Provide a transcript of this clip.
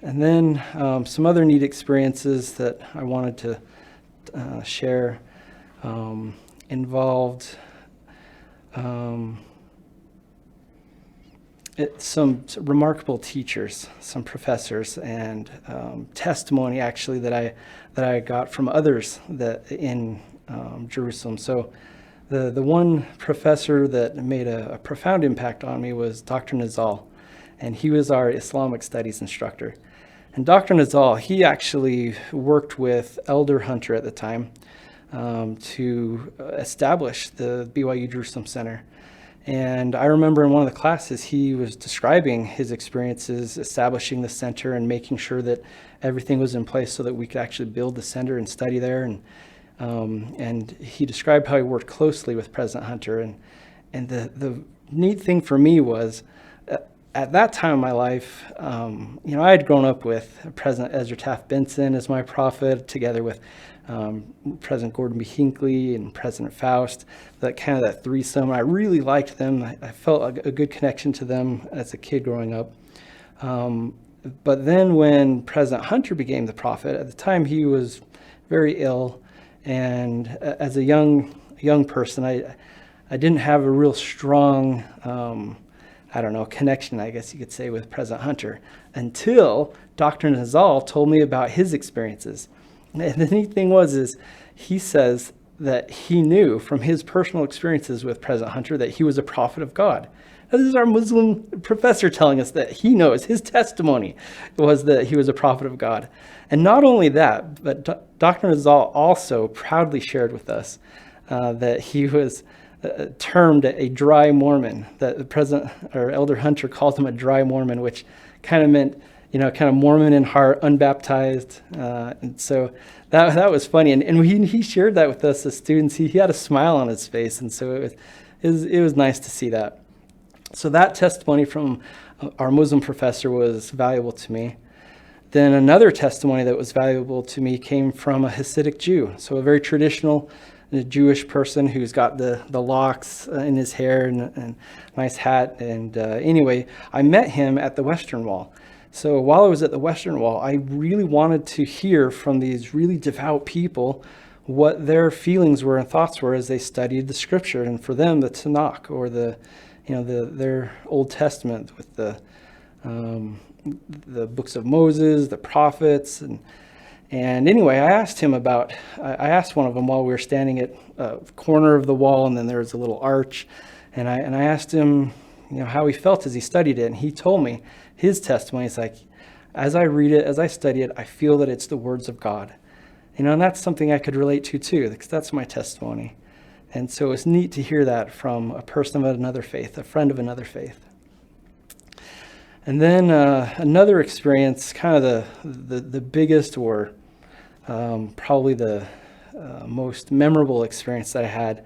And then some other neat experiences that I wanted to share involved some remarkable teachers, some professors, and testimony actually that I got from others that in Jerusalem. So the one professor that made a profound impact on me was Dr. Nazzal, and he was our Islamic studies instructor. And Dr. Nazzal, he actually worked with Elder Hunter at the time to establish the BYU Jerusalem Center. And I remember in one of the classes, he was describing his experiences establishing the center and making sure that everything was in place so that we could actually build the center and study there. And he described how he worked closely with President Hunter. And the neat thing for me was, at that time in my life, I had grown up with President Ezra Taft Benson as my prophet, together with President Gordon B. Hinckley and President Faust, that threesome. I really liked them. I felt a good connection to them as a kid growing up. But then when President Hunter became the prophet, at the time he was very ill, and as a young person, I didn't have a real strong connection, I guess you could say, with President Hunter until Dr. Nazzal told me about his experiences. And the neat thing is he says that he knew from his personal experiences with President Hunter that he was a prophet of God. Now, this is our Muslim professor telling us that he knows, his testimony was that he was a prophet of God. And not only that, but Dr. Nazzal also proudly shared with us that he was termed a dry Mormon, that the president or Elder Hunter called him a dry Mormon, which kind of meant, kind of Mormon in heart, unbaptized. And so that was funny. And he shared that with us as students. He had a smile on his face. And so it was nice to see that. So that testimony from our Muslim professor was valuable to me. Then another testimony that was valuable to me came from a Hasidic Jew. So a very traditional Jewish person who's got the locks in his hair and nice hat. And anyway, I met him at the Western Wall. So while I was at the Western Wall, I really wanted to hear from these really devout people what their feelings were and thoughts were as they studied the scripture. And for them, the Tanakh, or their Old Testament with the books of Moses, the prophets, and anyway, I asked one of them while we were standing at a corner of the wall, and then there was a little arch, and I asked him, how he felt as he studied it, and he told me his testimony is like, as I read it, as I study it, I feel that it's the words of God. And that's something I could relate to too, because that's my testimony. And so it's neat to hear that from a person of another faith, a friend of another faith. And then another experience, kind of the biggest, or probably the most memorable experience that I had